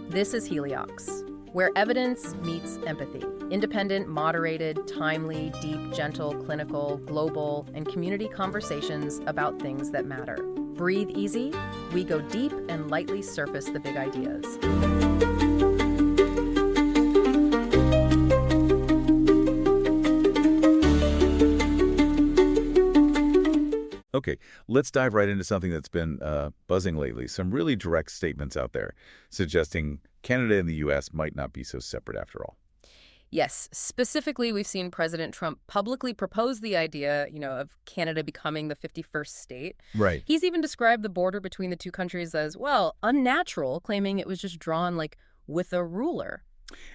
This is Heliox, where evidence meets empathy. Independent, moderated, timely, deep, gentle, clinical, global, and community conversations about things that matter. Breathe easy, we go deep and lightly surface the big ideas. Okay, let's dive right into something that's been buzzing lately. Some really direct statements out there suggesting Canada and the U.S. might not be so separate after all. Yes, specifically, we've seen President Trump publicly propose the idea, of Canada becoming the 51st state. Right. He's even described the border between the two countries as, well, unnatural, claiming it was just drawn, with a ruler.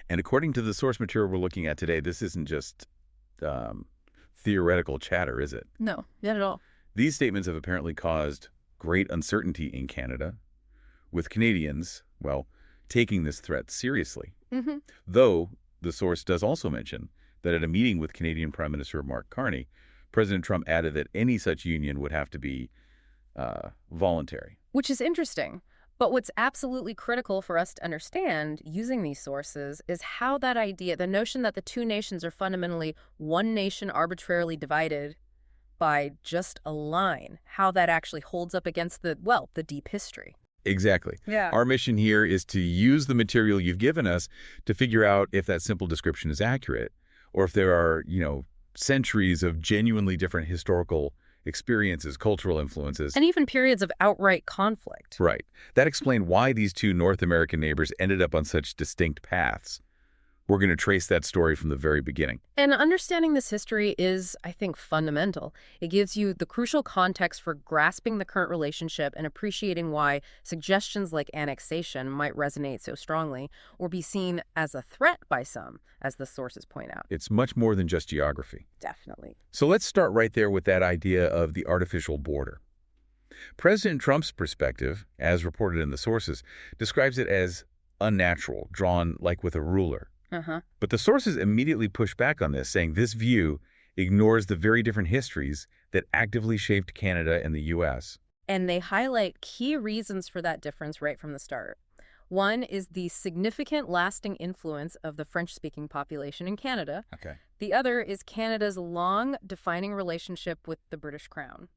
And according to the source material we're looking at today, this isn't just theoretical chatter, is it? No, not at all. These statements have apparently caused great uncertainty in Canada, with Canadians, well, taking this threat seriously. Mm-hmm. Though the source does also mention that at a meeting with Canadian Prime Minister Mark Carney, President Trump added that any such union would have to be voluntary. Which is interesting. But what's absolutely critical for us to understand using these sources is how that idea, the notion that the two nations are fundamentally one nation arbitrarily divided by just a line, how that actually holds up against the deep history. Exactly. Yeah. Our mission here is to use the material you've given us to figure out if that simple description is accurate, or if there are, centuries of genuinely different historical experiences, cultural influences. And even periods of outright conflict. Right. That explained why these two North American neighbors ended up on such distinct paths. We're going to trace that story from the very beginning. And understanding this history is, I think, fundamental. It gives you the crucial context for grasping the current relationship and appreciating why suggestions like annexation might resonate so strongly or be seen as a threat by some, as the sources point out. It's much more than just geography. Definitely. So let's start right there with that idea of the artificial border. President Trump's perspective, as reported in the sources, describes it as unnatural, drawn like with a ruler. Uh-huh. But the sources immediately push back on this, saying this view ignores the very different histories that actively shaped Canada and the U.S. And they highlight key reasons for that difference right from the start. One is the significant lasting influence of the French-speaking population in Canada. Okay. The other is Canada's long defining relationship with the British Crown.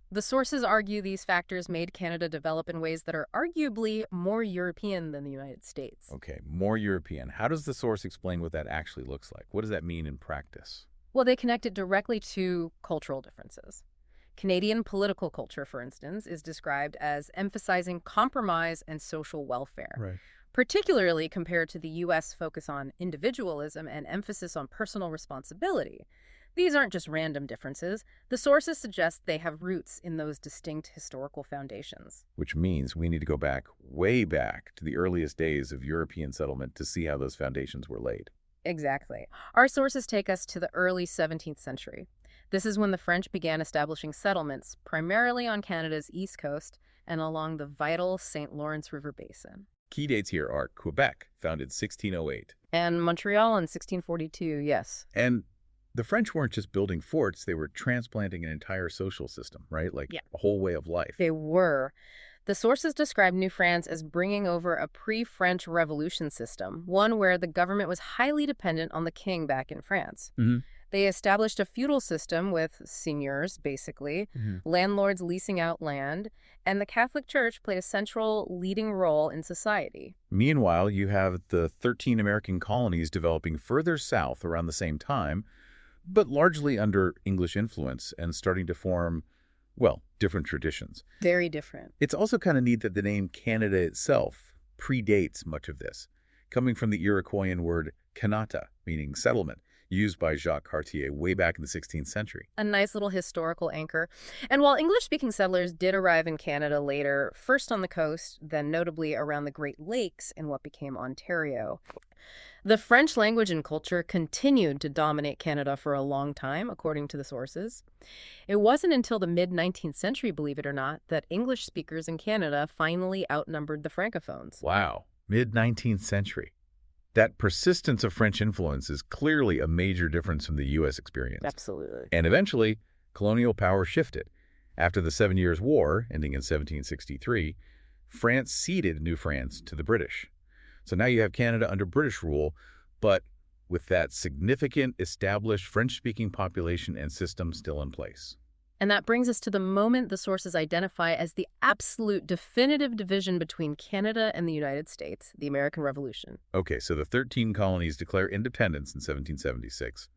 The sources argue these factors made Canada develop in ways that are arguably more European than the United States. Okay, more European. How does the source explain what that actually looks like? What does that mean in practice? Well, they connect it directly to cultural differences. Canadian political culture, for instance, is described as emphasizing compromise and social welfare, Right. particularly compared to the U.S. focus on individualism and emphasis on personal responsibility. These aren't just random differences. The sources suggest they have roots in those distinct historical foundations. Which means we need to go back, way back, to the earliest days of European settlement to see how those foundations were laid. Exactly. Our sources take us to the early 17th century. This is when the French began establishing settlements, primarily on Canada's east coast and along the vital St. Lawrence River Basin. Key dates here are Quebec, founded 1608. And Montreal in 1642, yes. And the French weren't just building forts, they were transplanting an entire social system, right? Yeah. A whole way of life. They were. The sources describe New France as bringing over a pre-French Revolution system, one where the government was highly dependent on the king back in France. Mm-hmm. They established a feudal system with seigneurs, basically, landlords leasing out land, and the Catholic Church played a central leading role in society. Meanwhile, you have the 13 American colonies developing further south around the same time, but largely under English influence and starting to form, different traditions. Very different. It's also kind of neat that the name Canada itself predates much of this, coming from the Iroquoian word Kanata, meaning settlement, used by Jacques Cartier way back in the 16th century. A nice little historical anchor. And while English-speaking settlers did arrive in Canada later, first on the coast, then notably around the Great Lakes in what became Ontario, the French language and culture continued to dominate Canada for a long time, according to the sources. It wasn't until the mid-19th century, believe it or not, that English speakers in Canada finally outnumbered the Francophones. Wow, mid-19th century. That persistence of French influence is clearly a major difference from the U.S. experience. Absolutely. And eventually, colonial power shifted. After the 7 Years' War, ending in 1763, France ceded New France to the British. So now you have Canada under British rule, but with that significant established French-speaking population and system still in place. And that brings us to the moment the sources identify as the absolute definitive division between Canada and the United States, the American Revolution. Okay, so the 13 colonies declare independence in 1776.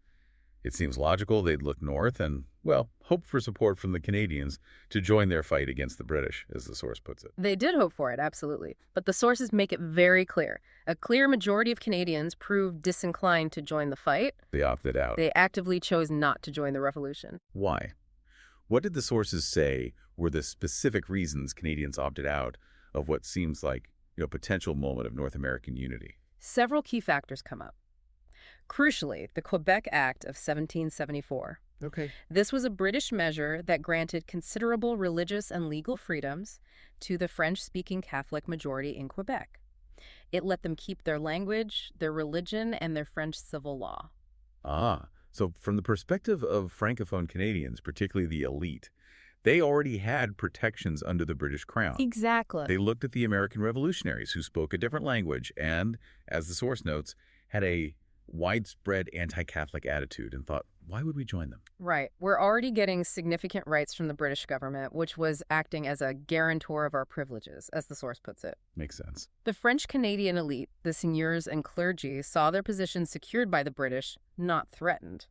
It seems logical they'd look north and, well, hope for support from the Canadians to join their fight against the British, as the source puts it. They did hope for it, absolutely. But the sources make it very clear. A clear majority of Canadians proved disinclined to join the fight. They opted out. They actively chose not to join the revolution. Why? What did the sources say were the specific reasons Canadians opted out of what seems like, potential moment of North American unity? Several key factors come up. Crucially, the Quebec Act of 1774. Okay. This was a British measure that granted considerable religious and legal freedoms to the French-speaking Catholic majority in Quebec. It let them keep their language, their religion, and their French civil law. So from the perspective of Francophone Canadians, particularly the elite, they already had protections under the British Crown. Exactly. They looked at the American revolutionaries who spoke a different language and, as the source notes, had a widespread anti-Catholic attitude and thought, why would we join them? Right. We're already getting significant rights from the British government, which was acting as a guarantor of our privileges, as the source puts it. Makes sense. The French-Canadian elite, the seigneurs and clergy, saw their positions secured by the British, not threatened.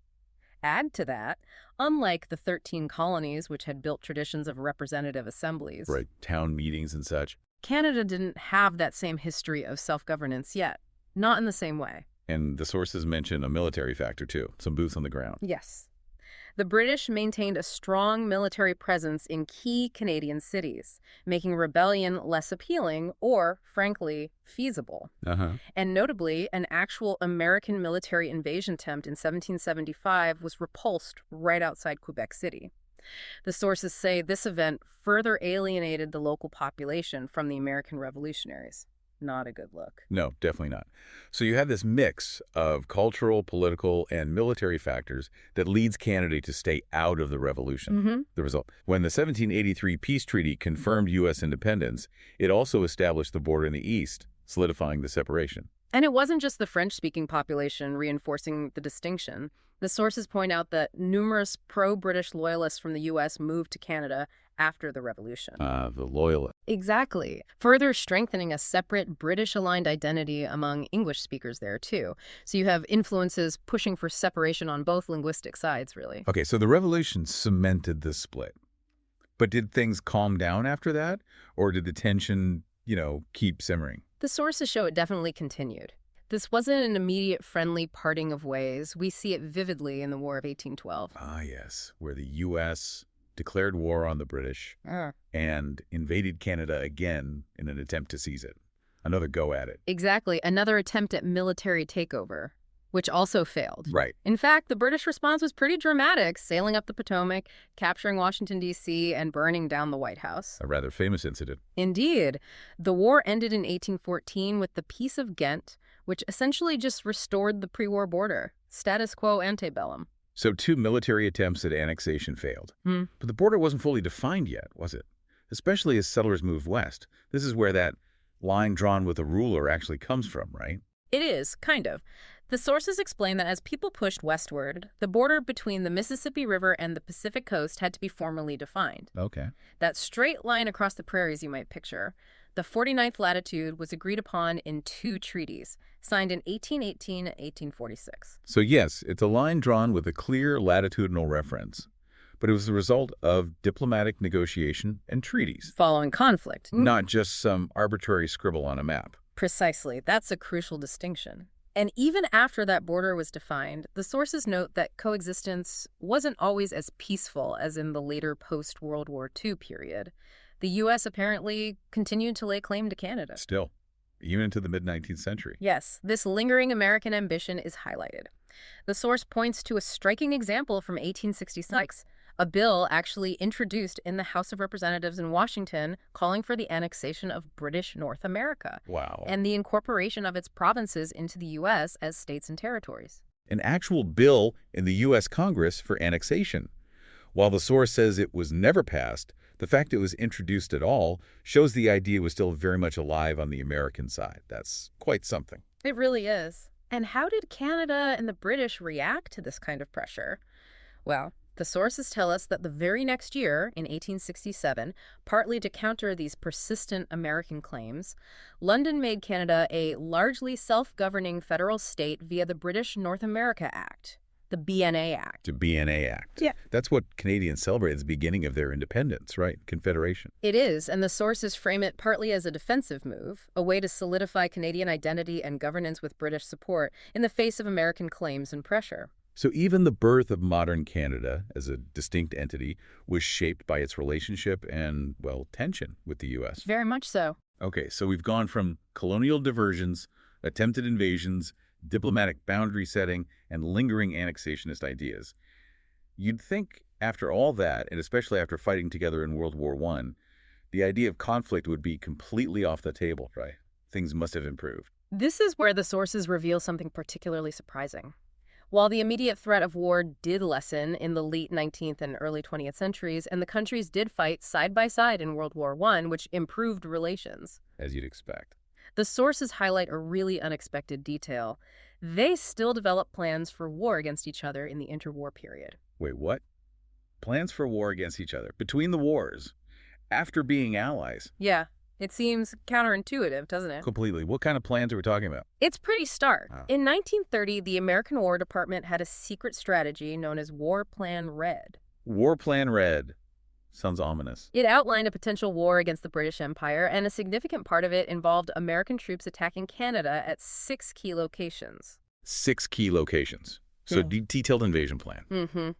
Add to that, unlike the 13 colonies, which had built traditions of representative assemblies, Right, town meetings and such. Canada didn't have that same history of self-governance yet. Not in the same way. And the sources mention a military factor, too, some boots on the ground. Yes. The British maintained a strong military presence in key Canadian cities, making rebellion less appealing or, frankly, feasible. And notably, an actual American military invasion attempt in 1775 was repulsed right outside Quebec City. The sources say this event further alienated the local population from the American revolutionaries. Not a good look. No, definitely not. So you have this mix of cultural, political, and military factors that leads Canada to stay out of the revolution. The result, when the 1783 peace treaty confirmed U.S. independence, it also established the border in the east, solidifying the separation. And it wasn't just the French-speaking population reinforcing the distinction. The sources point out that numerous pro-British loyalists from the U.S. moved to Canada after the revolution. The loyalists. Exactly. Further strengthening a separate British-aligned identity among English speakers there, too. So you have influences pushing for separation on both linguistic sides, really. Okay, so the revolution cemented the split. But did things calm down after that? Or did the tension, keep simmering? The sources show it definitely continued. This wasn't an immediate friendly parting of ways. We see it vividly in the War of 1812. Ah, yes, where the U.S. declared war on the British and invaded Canada again in an attempt to seize it. Another go at it. Exactly. Another attempt at military takeover, which also failed. Right. In fact, the British response was pretty dramatic, sailing up the Potomac, capturing Washington, D.C., and burning down the White House. A rather famous incident. Indeed. The war ended in 1814 with the Peace of Ghent, which essentially just restored the pre-war border, status quo antebellum. So 2 military attempts at annexation failed. But the border wasn't fully defined yet, was it? Especially as settlers moved west. This is where that line drawn with a ruler actually comes from, right? It is, kind of. The sources explain that as people pushed westward, the border between the Mississippi River and the Pacific coast had to be formally defined. Okay. That straight line across the prairies you might picture, the 49th latitude, was agreed upon in 2 treaties, signed in 1818 and 1846. So yes, it's a line drawn with a clear latitudinal reference, but it was the result of diplomatic negotiation and treaties. Following conflict. Not just some arbitrary scribble on a map. Precisely. That's a crucial distinction. And even after that border was defined, the sources note that coexistence wasn't always as peaceful as in the later post-World War II period. The U.S. apparently continued to lay claim to Canada. Still, even into the mid-19th century. Yes, this lingering American ambition is highlighted. The source points to a striking example from 1866, a bill actually introduced in the House of Representatives in Washington calling for the annexation of British North America. Wow. And the incorporation of its provinces into the U.S. as states and territories. An actual bill in the U.S. Congress for annexation. While the source says it was never passed, The fact it was introduced at all shows the idea was still very much alive on the American side. That's quite something. It really is. And how did Canada and the British react to this kind of pressure? Well, the sources tell us that the very next year, in 1867, partly to counter these persistent American claims, London made Canada a largely self-governing federal state via the British North America Act, the BNA Act. The BNA Act. Yeah. That's what Canadians celebrate as the beginning of their independence, right? Confederation. It is, and the sources frame it partly as a defensive move, a way to solidify Canadian identity and governance with British support in the face of American claims and pressure. So even the birth of modern Canada as a distinct entity was shaped by its relationship and, well, tension with the U.S. Very much so. Okay, so we've gone from colonial diversions, attempted invasions, diplomatic boundary setting, and lingering annexationist ideas. You'd think after all that, and especially after fighting together in World War I, the idea of conflict would be completely off the table, right? Things must have improved. This is where the sources reveal something particularly surprising. While the immediate threat of war did lessen in the late 19th and early 20th centuries, and the countries did fight side by side in World War I, which improved relations, As you'd expect. the sources highlight a really unexpected detail. They still developed plans for war against each other in the interwar period. Wait, what? Plans for war against each other, between the wars, after being allies? Yeah, it seems counterintuitive, doesn't it? Completely. What kind of plans are we talking about? It's pretty stark. Wow. In 1930, the American War Department had a secret strategy known as War Plan Red. War Plan Red. Sounds ominous. It outlined a potential war against the British Empire, and a significant part of it involved American troops attacking Canada at 6 key locations. 6 key locations. So Yeah. detailed invasion plan. Mm-hmm.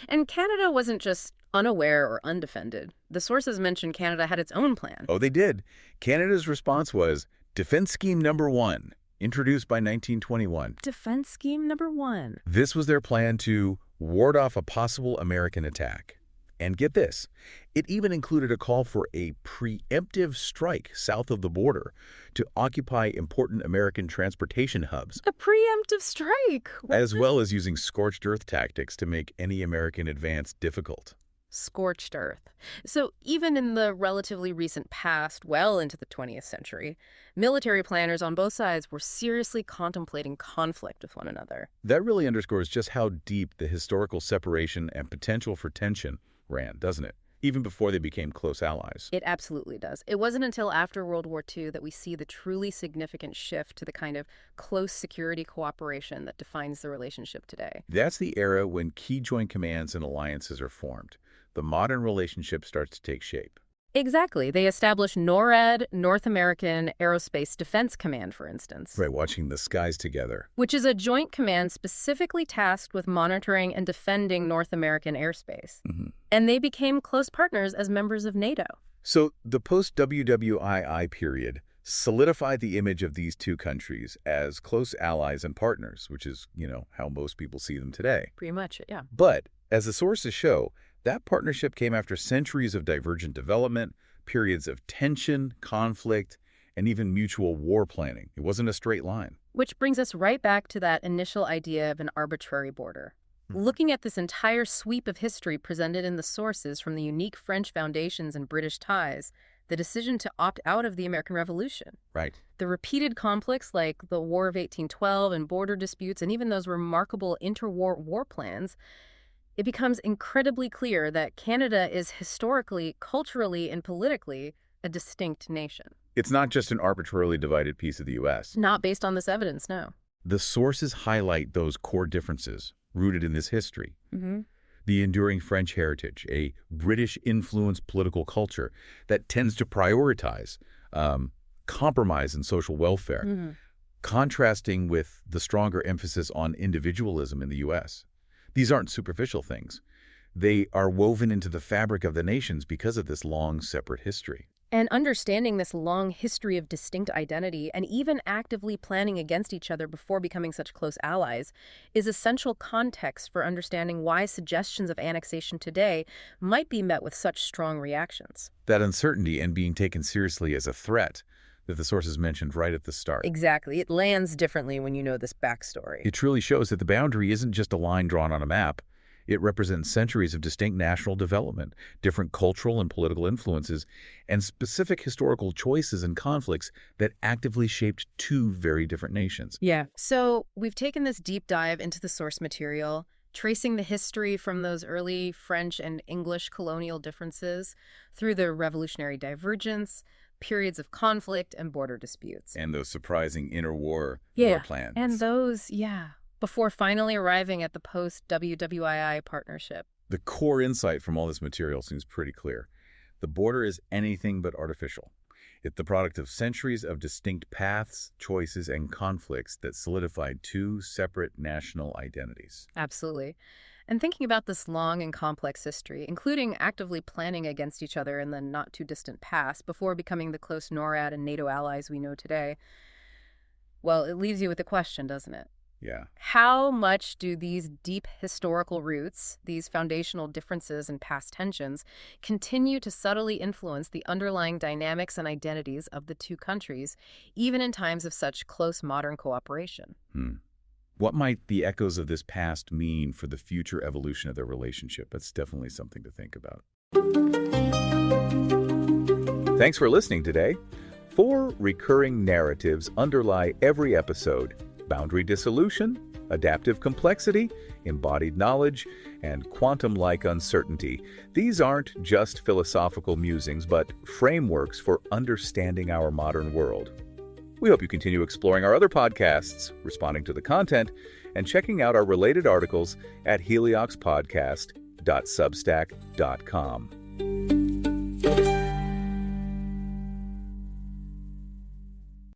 And Canada wasn't just unaware or undefended. The sources mentioned Canada had its own plan. Oh, they did. Canada's response was Defense Scheme Number 1, introduced by 1921. Defense Scheme Number 1. This was their plan to ward off a possible American attack. And get this, it even included a call for a preemptive strike south of the border to occupy important American transportation hubs, A preemptive strike. as well as using scorched earth tactics to make any American advance difficult. Scorched earth. So even in the relatively recent past, well into the 20th century, military planners on both sides were seriously contemplating conflict with one another. That really underscores just how deep the historical separation and potential for tension ran, doesn't it? Even before they became close allies. It absolutely does. It wasn't until after World War II that we see the truly significant shift to the kind of close security cooperation that defines the relationship today. That's the era when key joint commands and alliances are formed. The modern relationship starts to take shape. Exactly. They established NORAD, North American Aerospace Defense Command, for instance. Right, watching the skies together. Which is a joint command specifically tasked with monitoring and defending North American airspace. Mm-hmm. And they became close partners as members of NATO. So the post-WWII period solidified the image of these two countries as close allies and partners, which is, how most people see them today. Pretty much, yeah. But, as the sources show, that partnership came after centuries of divergent development, periods of tension, conflict, and even mutual war planning. It wasn't a straight line. Which brings us right back to that initial idea of an arbitrary border. Looking at this entire sweep of history presented in the sources, from the unique French foundations and British ties, the decision to opt out of the American Revolution, Right. the repeated conflicts like the War of 1812 and border disputes, and even those remarkable interwar war plans, it becomes incredibly clear that Canada is historically, culturally, and politically a distinct nation. It's not just an arbitrarily divided piece of the U.S. Not based on this evidence, no. The sources highlight those core differences rooted in this history. Mm-hmm. The enduring French heritage, a British-influenced political culture that tends to prioritize compromise and social welfare, Mm-hmm. contrasting with the stronger emphasis on individualism in the U.S. These aren't superficial things. They are woven into the fabric of the nations because of this long, separate history. And understanding this long history of distinct identity and even actively planning against each other before becoming such close allies is essential context for understanding why suggestions of annexation today might be met with such strong reactions. That uncertainty and being taken seriously as a threat that the sources mentioned right at the start. Exactly. It lands differently when you know this backstory. It truly shows that the boundary isn't just a line drawn on a map. It represents centuries of distinct national development, different cultural and political influences, and specific historical choices and conflicts that actively shaped two very different nations. Yeah. So we've taken this deep dive into the source material, tracing the history from those early French and English colonial differences through the revolutionary divergence, periods of conflict, and border disputes. And those surprising interwar Yeah. war plans. And those, yeah, before finally arriving at the post-WWII partnership. The core insight from all this material seems pretty clear. The border is anything but artificial. It's the product of centuries of distinct paths, choices, and conflicts that solidified two separate national identities. Absolutely. And thinking about this long and complex history, including actively planning against each other in the not-too-distant past before becoming the close NORAD and NATO allies we know today, well, it leaves you with a question, doesn't it? Yeah. How much do these deep historical roots, these foundational differences and past tensions, continue to subtly influence the underlying dynamics and identities of the two countries, even in times of such close modern cooperation? What might the echoes of this past mean for the future evolution of their relationship? That's definitely something to think about. Thanks for listening today. 4 recurring narratives underlie every episode: boundary dissolution, adaptive complexity, embodied knowledge, and quantum-like uncertainty. These aren't just philosophical musings, but frameworks for understanding our modern world. We hope you continue exploring our other podcasts, responding to the content, and checking out our related articles at helioxpodcast.substack.com.